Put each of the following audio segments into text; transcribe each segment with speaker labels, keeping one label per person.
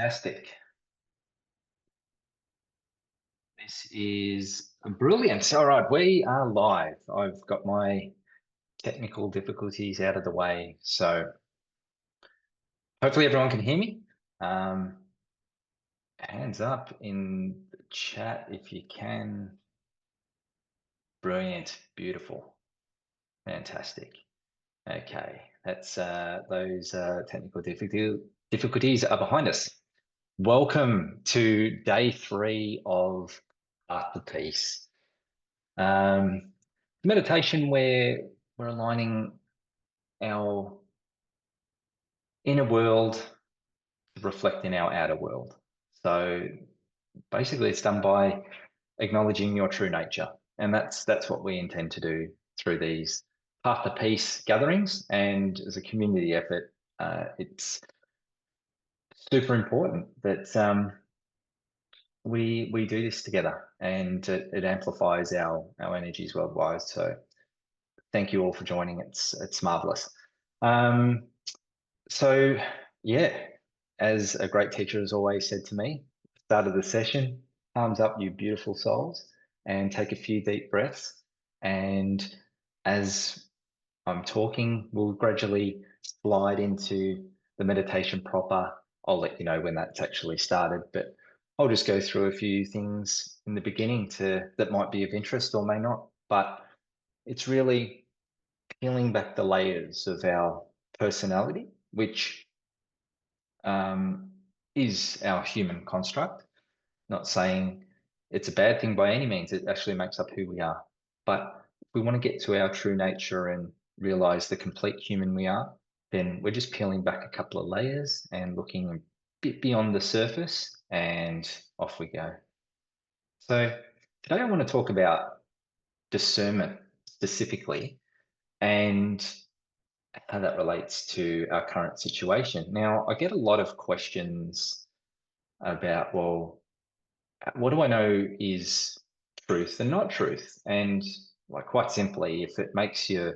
Speaker 1: Fantastic. This is brilliant. All right, we are live. I've got my technical difficulties out of the way. So hopefully everyone can hear me. Um, Hands up in the chat if you can. Brilliant, beautiful, fantastic. Okay, that's those technical difficulties are behind us. Welcome to day 3 of Art the Peace. Meditation where we're aligning our inner world to reflect in our outer world. So basically it's done by acknowledging your true nature. And that's what we intend to do through these Path to Peace gatherings. And as a community effort, it's super important that we do this together, and it amplifies our energies worldwide. So thank you all for joining. It's marvelous. Um, so yeah, as a great teacher has always said to me, start of the session, arms up, you beautiful souls, and take a few deep breaths. And as I'm talking, we'll gradually slide into the meditation proper. I'll let you know when that's actually started, but I'll just go through a few things in the beginning that might be of interest or may not. But it's really peeling back the layers of our personality, which um, is our human construct. Not saying it's a bad thing by any means. It actually makes up who we are. But if we want to get to our true nature and realize the complete human we are, then we're just peeling back a couple of layers and looking a bit beyond the surface, and off we go. So today I want to talk about discernment specifically and how that relates to our current situation. Now, I get a lot of questions about, well, what do I know is truth and not truth? And like quite simply, if it makes your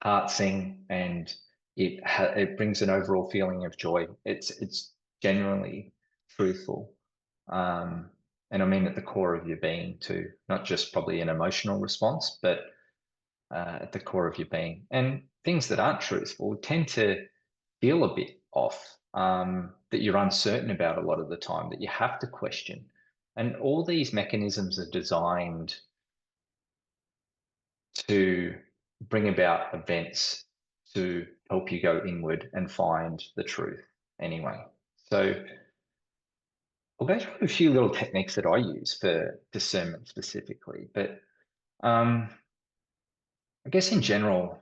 Speaker 1: heart sing and it brings an overall feeling of joy, it's generally truthful. And I mean at the core of your being too, not just probably an emotional response, but at the core of your being. And things that aren't truthful tend to feel a bit off, that you're uncertain about a lot of the time, that you have to question. And all these mechanisms are designed to bring about events to help you go inward and find the truth anyway. So I'll go through a few little techniques that I use for discernment specifically, but I guess in general,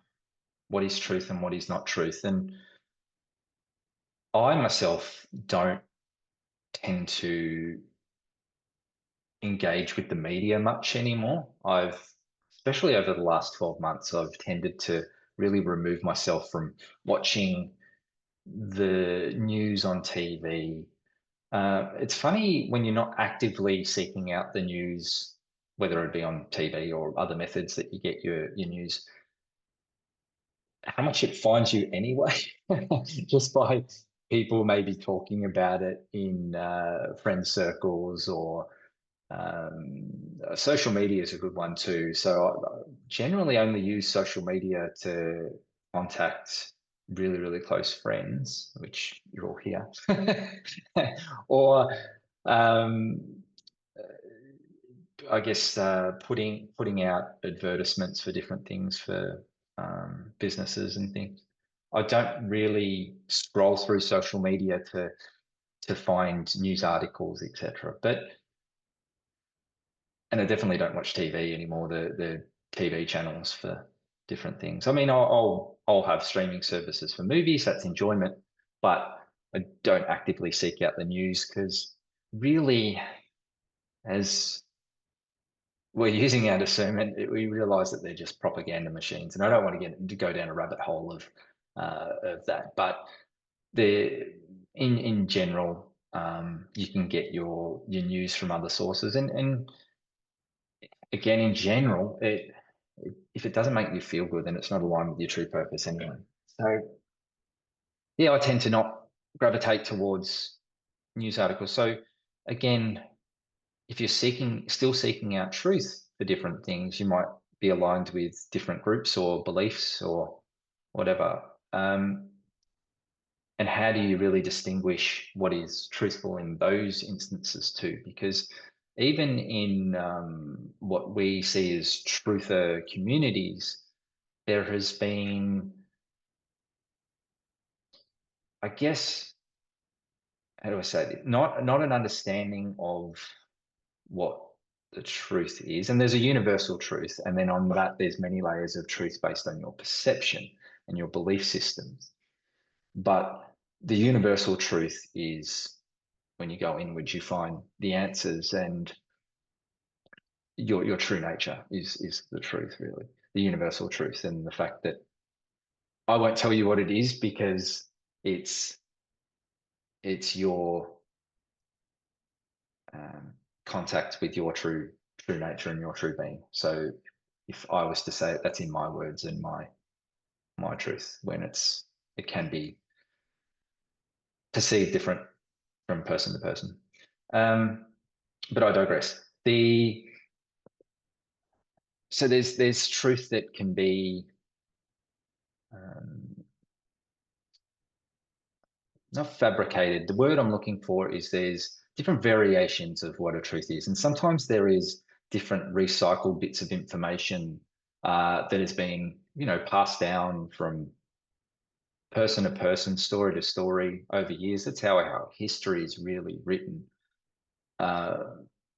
Speaker 1: what is truth and what is not truth? And I myself don't tend to engage with the media much anymore. Especially over the last 12 months, I've tended to really remove myself from watching the news on TV. It's funny when you're not actively seeking out the news, whether it be on TV or other methods that you get your news, how much it finds you anyway, just by people maybe talking about it in friend circles or social media is a good one too. So I generally only use social media to contact really, really close friends, which you're all here, or um, I guess putting out advertisements for different things for businesses and things. I don't really scroll through social media to find news articles, etc. And I definitely don't watch TV anymore. The TV channels for different things. I mean, I'll have streaming services for movies. That's enjoyment, but I don't actively seek out the news because really, as we're using our discernment, we realize that they're just propaganda machines, and I don't want to get to go down a rabbit hole of that. But the in general, you can get your news from other sources, and again, in general, if it doesn't make you feel good, then it's not aligned with your true purpose anyway. So yeah, I tend to not gravitate towards news articles. So again, if you're still seeking out truth for different things, you might be aligned with different groups or beliefs or whatever. And how do you really distinguish what is truthful in those instances too? Because even in what we see as truther communities, there has been, I guess, how do I say it? Not an understanding of what the truth is. And there's a universal truth. And then on that, there's many layers of truth based on your perception and your belief systems. But the universal truth is when you go inwards, you find the answers, and your true nature is the truth, really, the universal truth, and the fact that I won't tell you what it is because it's your contact with your true nature and your true being. So if I was to say it, that's in my words and my truth, when it can be perceived different from person to person. But I digress. So there's truth that can be um, not fabricated. The word I'm looking for is there's different variations of what a truth is, and sometimes there is different recycled bits of information that has been, passed down from person to person, story to story over years. That's how our history is really written, uh,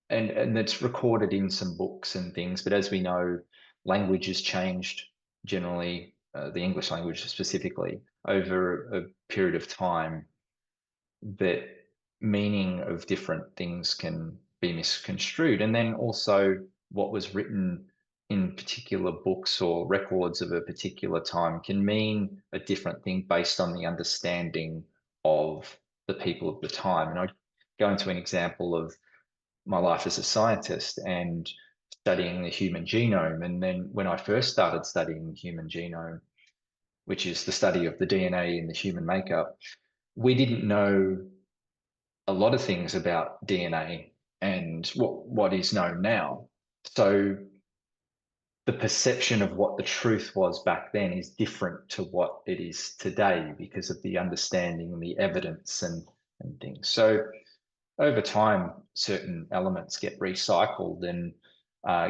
Speaker 1: and it's recorded in some books and things. But as we know, language has changed generally, the English language specifically, over a period of time, that meaning of different things can be misconstrued. And then also what was written in particular books or records of a particular time can mean a different thing based on the understanding of the people of the time. And I go into an example of my life as a scientist and studying the human genome. And then when I first started studying the human genome, which is the study of the DNA in the human makeup, we didn't know a lot of things about DNA and what is known now. So the perception of what the truth was back then is different to what it is today because of the understanding and the evidence and things. So over time, certain elements get recycled and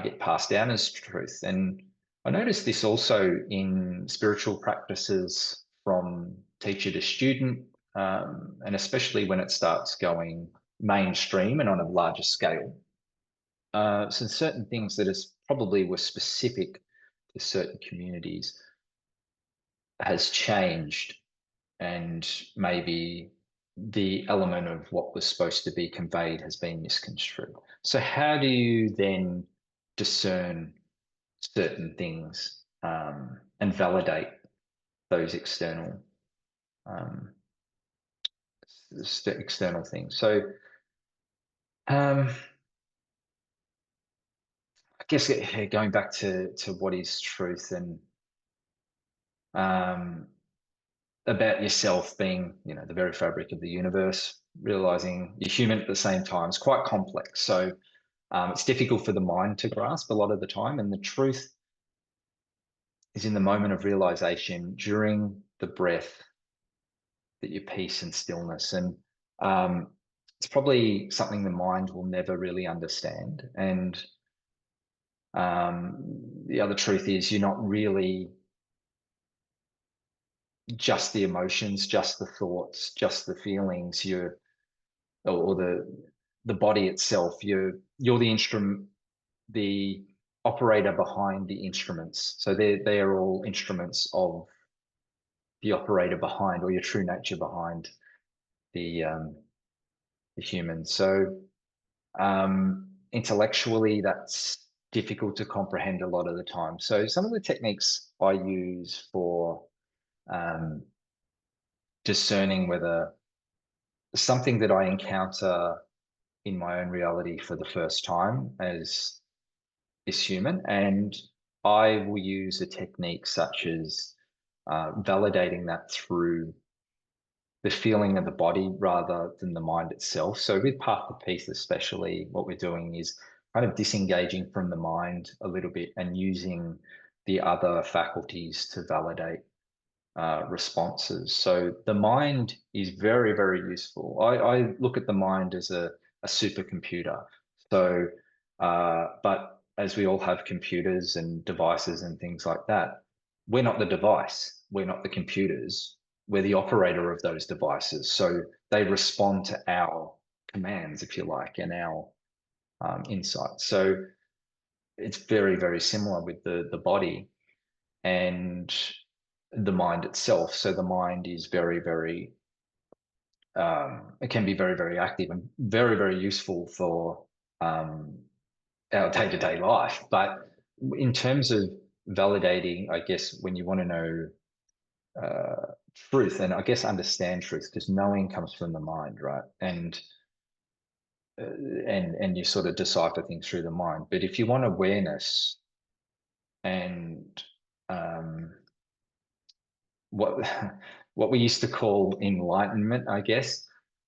Speaker 1: get passed down as truth. And I noticed this also in spiritual practices from teacher to student, and especially when it starts going mainstream and on a larger scale. So certain things that is probably were specific to certain communities has changed, and maybe the element of what was supposed to be conveyed has been misconstrued. So how do you then discern certain things, and validate those um, external things? So um, I guess going back to what is truth, and um, about yourself being, the very fabric of the universe, realizing you're human at the same time is quite complex. So it's difficult for the mind to grasp a lot of the time. And the truth is in the moment of realization during the breath, that your peace and stillness. And it's probably something the mind will never really understand. And the other truth is you're not really just the emotions, just the thoughts, just the feelings. Or the body itself. You're the instrument, the operator behind the instruments. So they are all instruments of the operator behind, or your true nature behind the human. So intellectually, that's difficult to comprehend a lot of the time. So some of the techniques I use for um, discerning whether something that I encounter in my own reality for the first time as is human, and I will use a technique such as validating that through the feeling of the body rather than the mind itself. So with Path to Peace, especially, what we're doing is kind of disengaging from the mind a little bit and using the other faculties to validate responses. So the mind is very, very useful. I look at the mind as a supercomputer. So, but as we all have computers and devices and things like that, we're not the device. We're not the computers. We're the operator of those devices. So they respond to our commands, if you like, and our insights. So it's very, very similar with the body and the mind itself. So the mind is very, very, it can be very, very active and very, very useful for our day-to-day life. But in terms of validating, I guess, when you want to know truth and I guess understand truth, because knowing comes from the mind, right? And you sort of decipher things through the mind. But if you want awareness and what what we used to call enlightenment, I guess,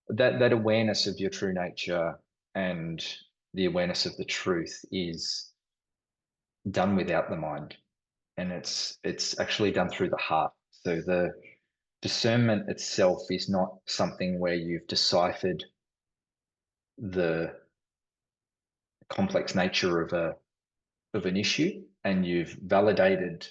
Speaker 1: that awareness of your true nature and the awareness of the truth is done without the mind, and it's actually done through the heart. So the discernment itself is not something where you've deciphered the complex nature of an issue and you've validated.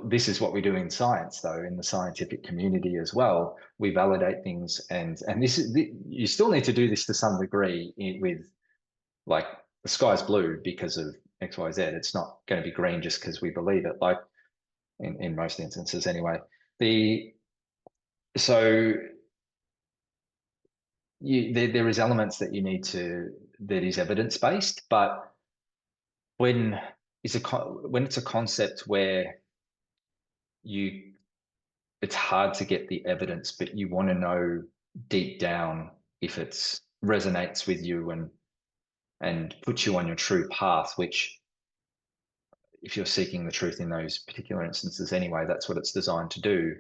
Speaker 1: This is what we do in science, though, in the scientific community as well. We validate things, and this is you still need to do this to some degree with, like, the sky's blue because of X, Y, Z. It's not going to be green just because we believe it, like in most instances anyway. So there is elements that you need to, that is evidence based, but when when it's a concept where you it's hard to get the evidence, but you want to know deep down if it's resonates with you and puts you on your true path, which, if you're seeking the truth in those particular instances anyway, that's what it's designed to do,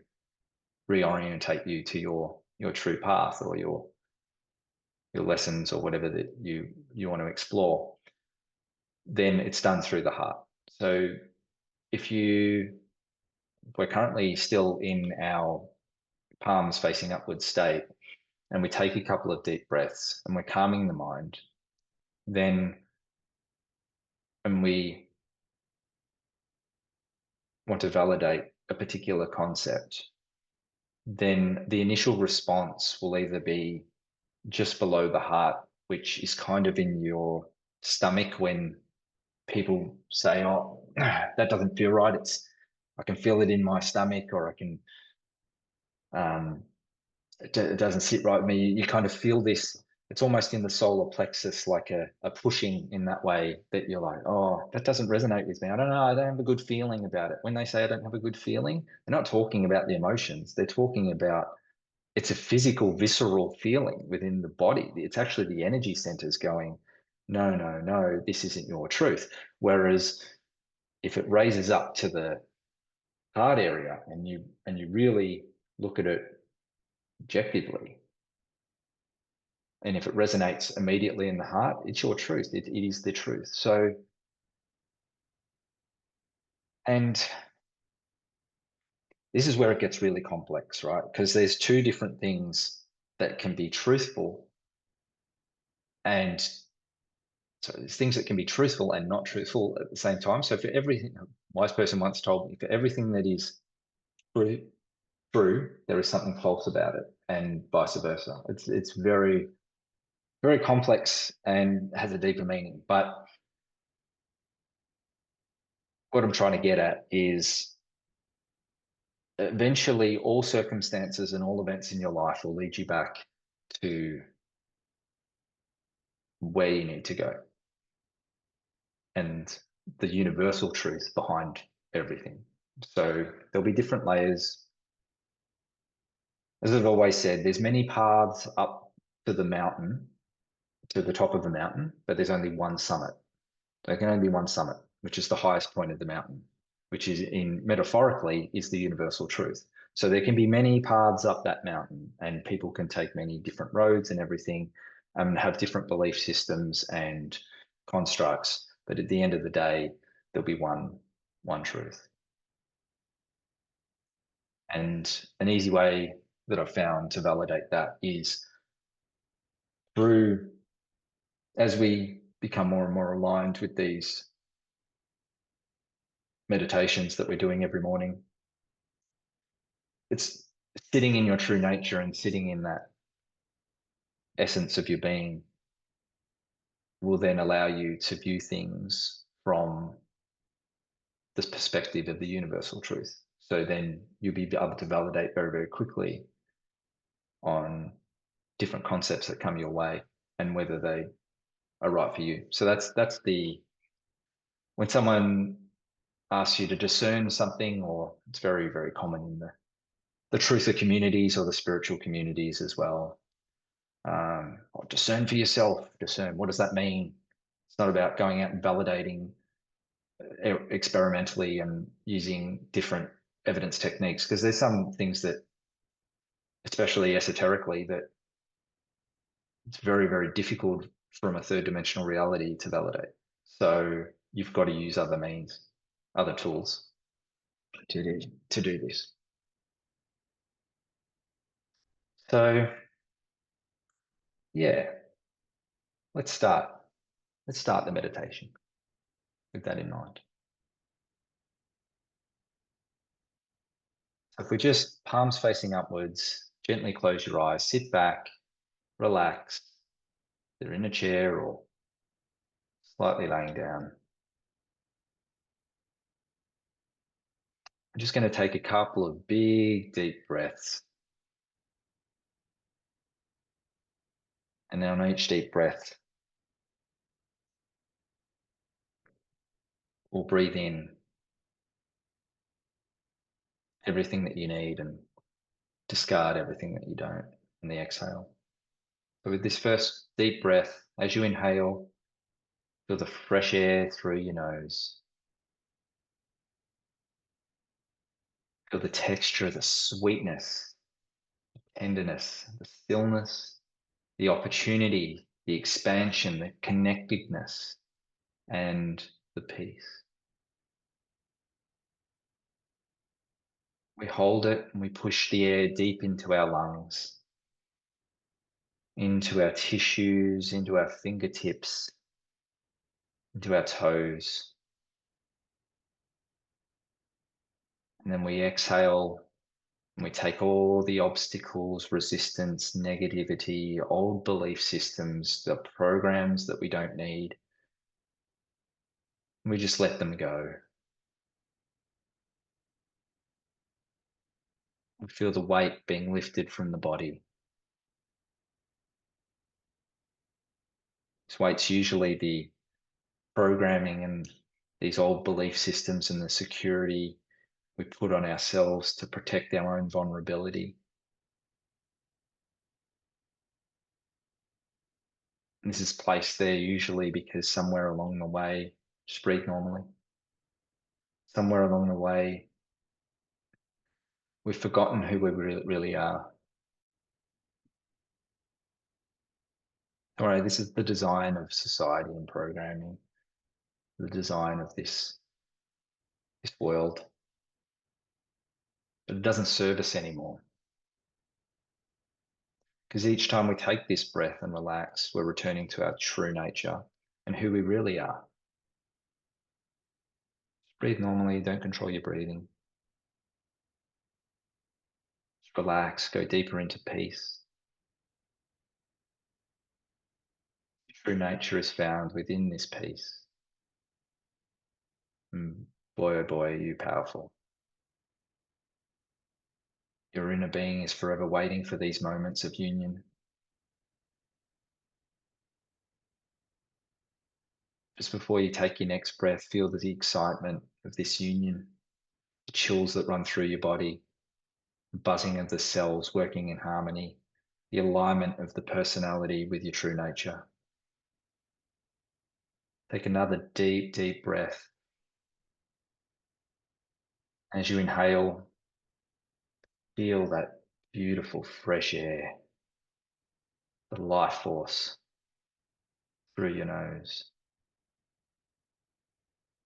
Speaker 1: reorientate you to your true path or your lessons or whatever that you want to explore. Then it's done through the heart. So if we're currently still in our palms facing upward state, and we take a couple of deep breaths and we're calming the mind, then, and we want to validate a particular concept, then the initial response will either be just below the heart, which is kind of in your stomach when people say, "Oh, that doesn't feel right. I can feel it in my stomach," or I can, it doesn't sit right with me. You kind of feel this, it's almost in the solar plexus, like a pushing in that way that you're like, "Oh, that doesn't resonate with me. I don't know. I don't have a good feeling about it." When they say I don't have a good feeling, they're not talking about the emotions. They're talking about, it's a physical, visceral feeling within the body. It's actually the energy centers going, "No, no, no, this isn't your truth." Whereas if it raises up to the heart area and you really look at it objectively, and if it resonates immediately in the heart, it's your truth. It is the truth. So, and this is where it gets really complex, right? Because there's two different things that can be truthful, and so there's things that can be truthful and not truthful at the same time. So for everything, a wise person once told me, for everything that is true, there is something false about it, and vice versa. It's very, very complex and has a deeper meaning. But what I'm trying to get at is, eventually all circumstances and all events in your life will lead you back to where you need to go and the universal truth behind everything. So there'll be different layers. As I've always said, there's many paths up to the mountain, to the top of the mountain, but there's only one summit. There can only be one summit, which is the highest point of the mountain, which is metaphorically is the universal truth. So there can be many paths up that mountain, and people can take many different roads and everything, and have different belief systems and constructs. But at the end of the day, there'll be one truth. And an easy way that I've found to validate that is through, as we become more and more aligned with these meditations that we're doing every morning, it's sitting in your true nature and sitting in that essence of your being will then allow you to view things from the perspective of the universal truth. So then you'll be able to validate very, very quickly on different concepts that come your way and whether they are right for you. So that's the when someone asks you to discern something, or it's very, very common in the truther communities or the spiritual communities as well. Or discern for yourself. Discern. What does that mean? It's not about going out and validating experimentally and using different evidence techniques, because there's some things that, especially esoterically, that it's very, very difficult from a third dimensional reality to validate. So you've got to use other means, other tools to do this. So yeah, let's start. Let's start the meditation with that in mind. So if we just palms facing upwards, gently close your eyes, sit back, relax. Either in a chair or slightly laying down. I'm just going to take a couple of big, deep breaths. And then on each deep breath, we'll breathe in everything that you need and discard everything that you don't in the exhale. So with this first deep breath, as you inhale, feel the fresh air through your nose. Feel the texture, the sweetness, tenderness, the stillness, the opportunity, the expansion, the connectedness, and the peace. We hold it and we push the air deep into our lungs, into our tissues, into our fingertips, into our toes. And then we exhale and we take all the obstacles, resistance, negativity, old belief systems, the programs that we don't need. And we just let them go. We feel the weight being lifted from the body. This weight's usually the programming and these old belief systems and the security we put on ourselves to protect our own vulnerability. And this is placed there usually because somewhere along the way, just breathe normally. Somewhere along the way, we've forgotten who we really are. All right, this is the design of society and programming, the design of this world. But it doesn't serve us anymore. Because each time we take this breath and relax, we're returning to our true nature and who we really are. Just breathe normally, don't control your breathing. Just relax, go deeper into peace. True nature is found within this peace. And boy, oh boy, are you powerful. Your inner being is forever waiting for these moments of union. Just before you take your next breath, feel the excitement of this union, the chills that run through your body, the buzzing of the cells working in harmony, the alignment of the personality with your true nature. Take another deep, deep breath. As you inhale, feel that beautiful fresh air, the life force through your nose,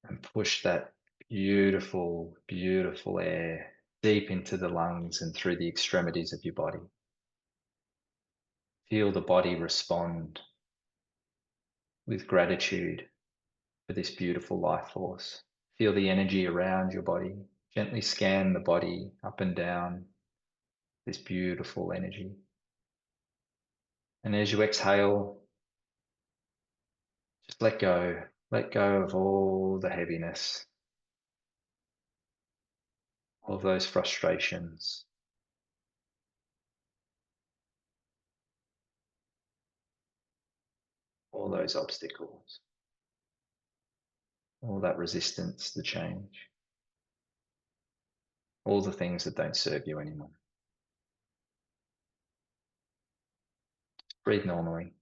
Speaker 1: and push that beautiful, beautiful air deep into the lungs and through the extremities of your body. Feel the body respond with gratitude for this beautiful life force. Feel the energy around your body. Gently scan the body up and down, this beautiful energy. And as you exhale, just let go. Let go of all the heaviness, all of those frustrations, all those obstacles, all that resistance to change, all the things that don't serve you anymore. Breathe normally.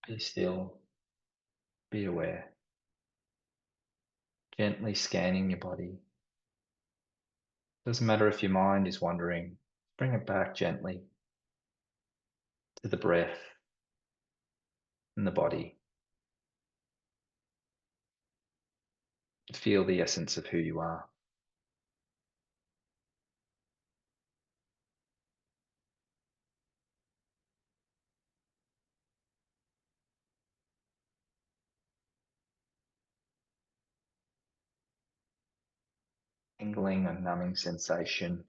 Speaker 1: Be still. Be aware. Gently scanning your body. Doesn't matter if your mind is wandering, bring it back gently to the breath and the body. Feel the essence of who you are. Tingling and numbing sensation.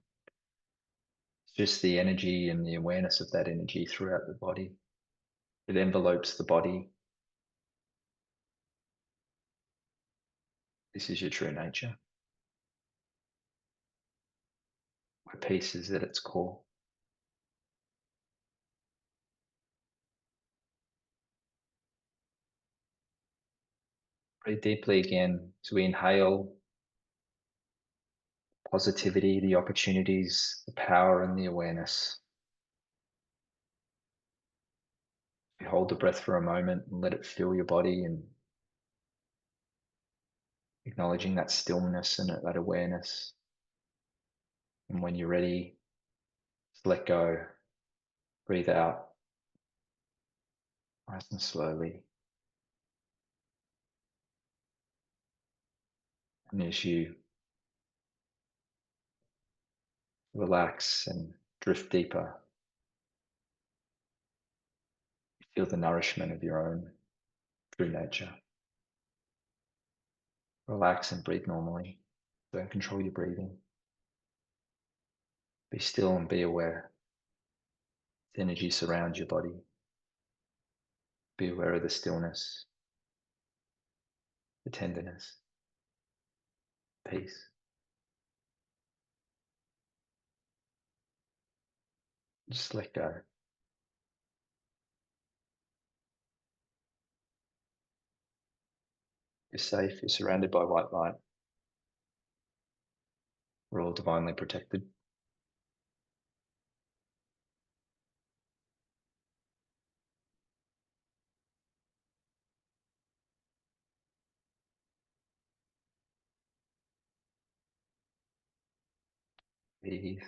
Speaker 1: It's just the energy and the awareness of that energy throughout the body. It envelopes the body. This is your true nature, where peace is at its core. Breathe deeply again as we inhale positivity, the opportunities, the power, and the awareness. We hold the breath for a moment and let it fill your body, and acknowledging that stillness and that awareness. And when you're ready, just let go. Breathe out nice and slowly. And as you relax and drift deeper, you feel the nourishment of your own true nature. Relax and breathe normally. Don't control your breathing. Be still and be aware. The energy surrounds your body. Be aware of the stillness, the tenderness, peace. Just let go. You're safe. You're surrounded by white light. We're all divinely protected. Breathe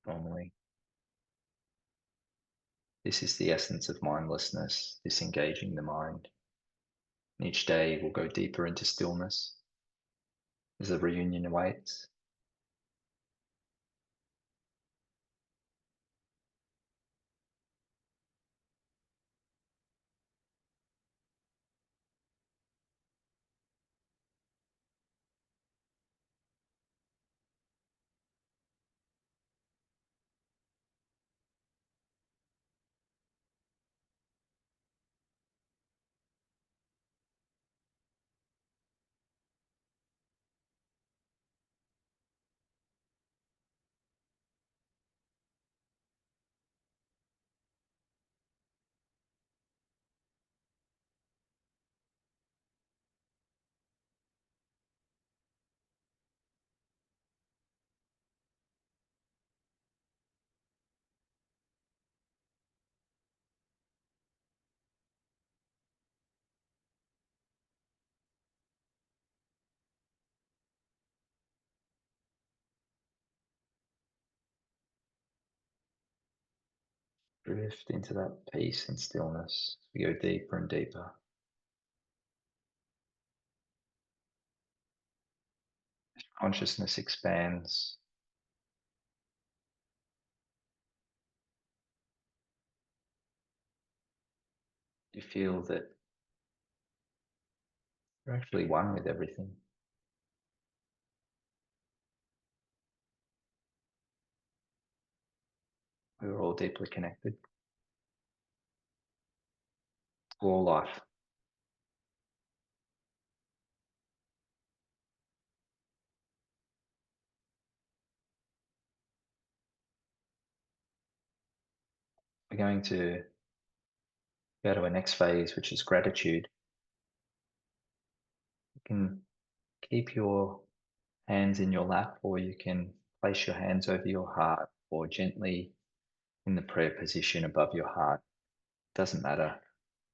Speaker 1: normally. This is the essence of mindlessness, disengaging the mind. And each day we'll go deeper into stillness as the reunion awaits. Drift into that peace and stillness. We go deeper and deeper. Consciousness expands. You feel that you're actually one with everything. We're all deeply connected to all life. We're going to go to our next phase, which is gratitude. You can keep your hands in your lap, or you can place your hands over your heart, or gently in the prayer position above your heart. Doesn't matter.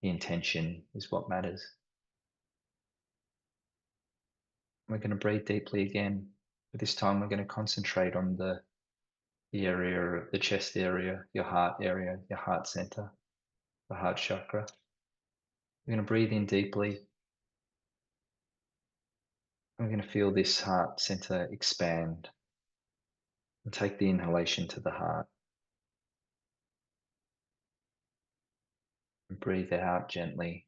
Speaker 1: The intention is what matters. We're going to breathe deeply again. But this time we're going to concentrate on the area of the chest area, your heart center, the heart chakra. We're going to breathe in deeply. We're going to feel this heart center expand and take the inhalation to the heart. And breathe out gently.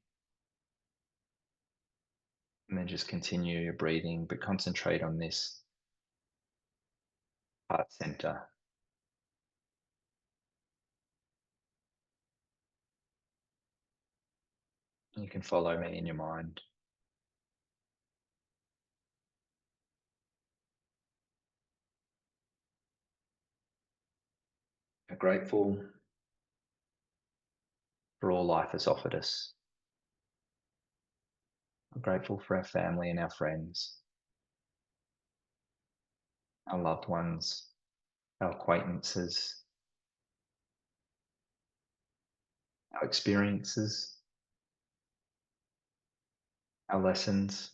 Speaker 1: And then just continue your breathing, but concentrate on this heart center. You can follow me in your mind. We're grateful for all life has offered us. We're grateful for our family and our friends, our loved ones, our acquaintances, our experiences, our lessons,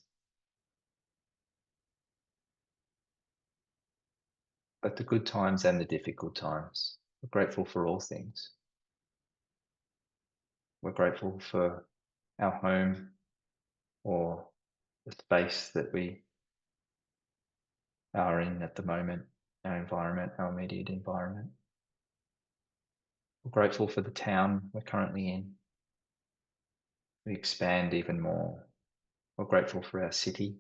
Speaker 1: both the good times and the difficult times. We're grateful for all things. We're grateful for our home or the space that we are in at the moment, our environment, our immediate environment. We're grateful for the town we're currently in. We expand even more. We're grateful for our city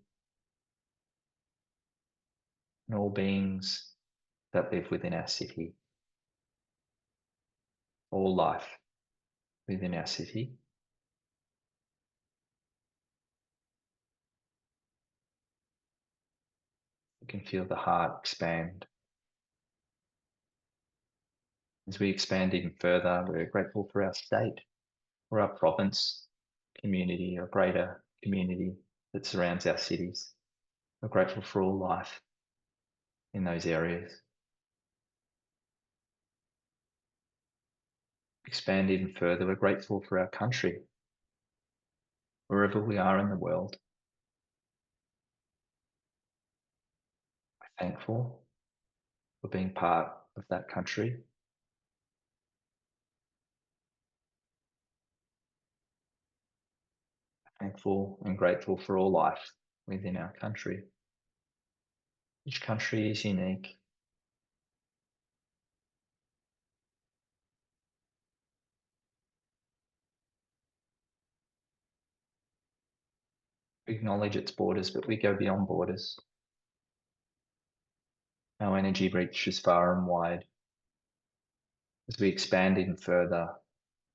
Speaker 1: and all beings that live within our city, all life within our city. You can feel the heart expand. As we expand even further, we're grateful for our state or our province, community, or greater community that surrounds our cities. We're grateful for all life in those areas. Expand even further, we're grateful for our country, wherever we are in the world. We're thankful for being part of that country. Thankful and grateful for all life within our country. Each country is unique. We acknowledge its borders, but we go beyond borders. Our energy reaches far and wide. As we expand even further,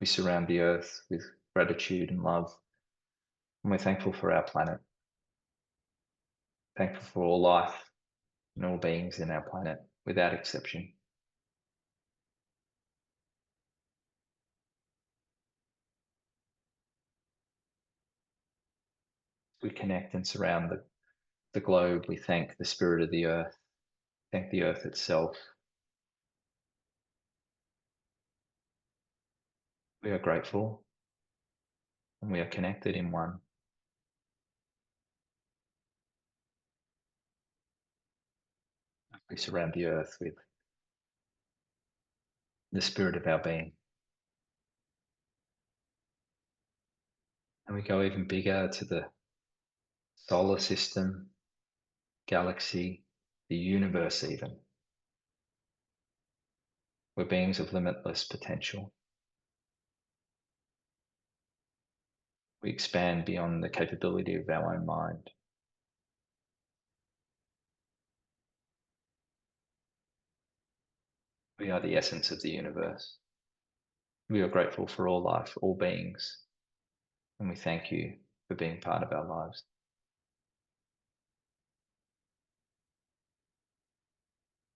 Speaker 1: we surround the earth with gratitude and love. And we're thankful for our planet, thankful for all life and all beings in our planet, without exception. We connect and surround the globe. We thank the spirit of the earth, thank the earth itself. We are grateful and we are connected in one. We surround the earth with the spirit of our being. And we go even bigger to the solar system, galaxy, the universe even. We're beings of limitless potential. We expand beyond the capability of our own mind. We are the essence of the universe. We are grateful for all life, all beings, and we thank you for being part of our lives.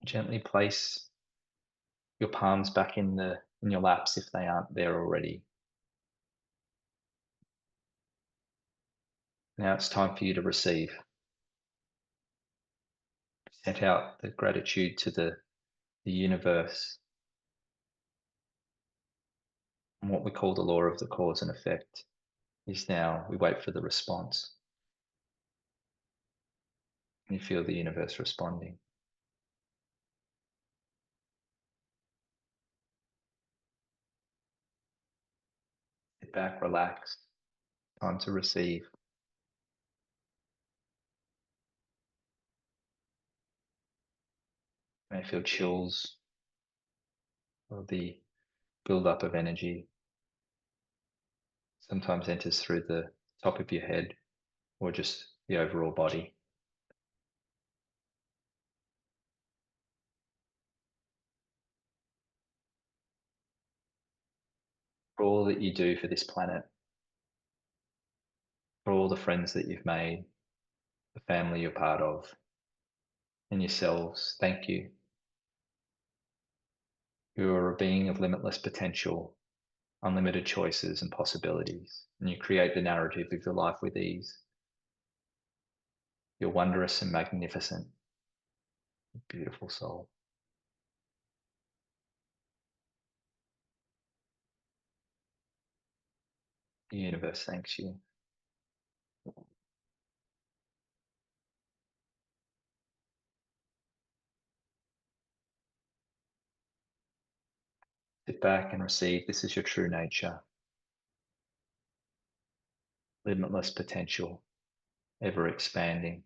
Speaker 1: Gently place your palms back in your laps if they aren't there already. Now it's time for you to receive. Set out the gratitude to the universe and what we call the law of the cause and effect is now we wait for the response. And you feel the universe responding. Sit back, relax. Time to receive. You may feel chills or the build-up of energy. Sometimes enters through the top of your head or just the overall body. For all that you do for this planet, for all the friends that you've made, the family you're part of, and yourselves, thank you. You are a being of limitless potential, unlimited choices and possibilities, and you create the narrative of your life with ease. You're wondrous and magnificent, beautiful soul. The universe thanks you. Sit back and receive. This is your true nature. Limitless potential, ever expanding,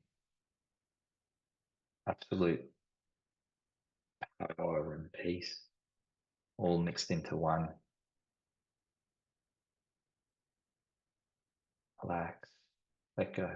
Speaker 1: absolute power and peace, all mixed into one. Relax, let go.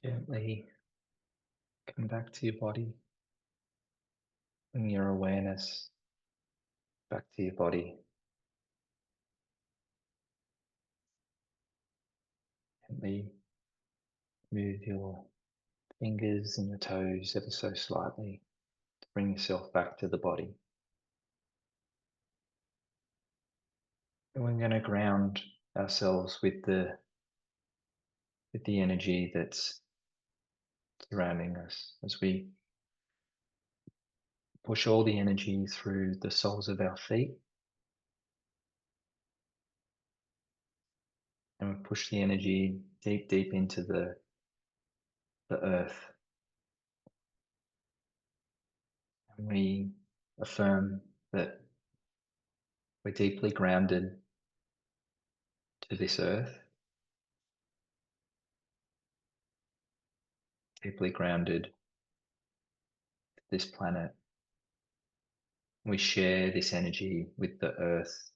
Speaker 1: Gently come back to your body. Bring your awareness back to your body. Gently move your fingers and your toes ever so slightly to bring yourself back to the body. And we're going to ground ourselves with the energy that's surrounding us as we push all the energy through the soles of our feet, and we push the energy deep, deep into the earth. And we affirm that we're deeply grounded to this earth, deeply grounded to this planet. We share this energy with the earth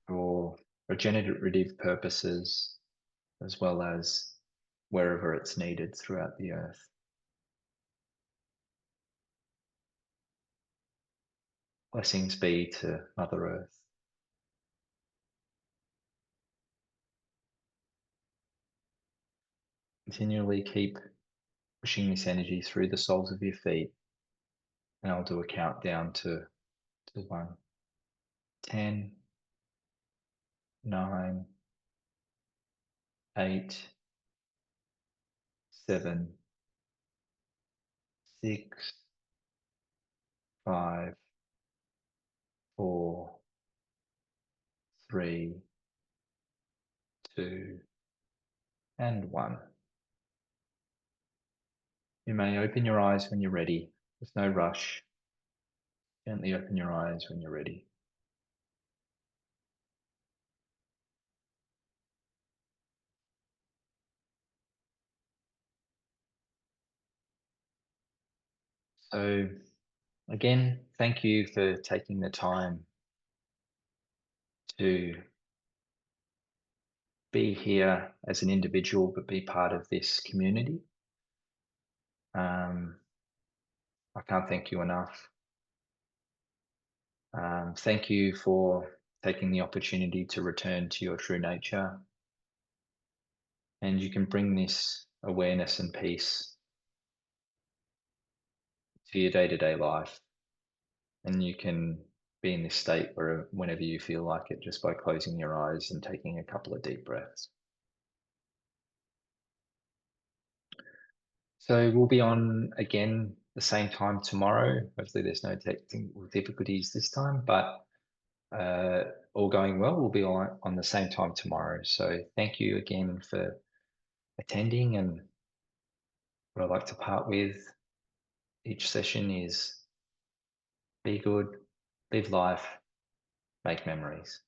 Speaker 1: for regenerative purposes, as well as wherever it's needed throughout the earth. Blessings be to Mother Earth. Continually keep pushing this energy through the soles of your feet, and I'll do a countdown to 1. 10, 9, 8, 7, 6, 5, 4, 3, 2, and 1. You may open your eyes when you're ready. There's no rush. Gently open your eyes when you're ready. So again, thank you for taking the time to be here as an individual, but be part of this community. I can't thank you enough. Thank you for taking the opportunity to return to your true nature. And you can bring this awareness and peace to your day-to-day life. And you can be in this state where whenever you feel like it, just by closing your eyes and taking a couple of deep breaths. So we'll be on again the same time tomorrow. Hopefully there's no technical difficulties this time, but all going well, we'll be on the same time tomorrow. So thank you again for attending, and what I'd like to part with each session is be good, live life, make memories.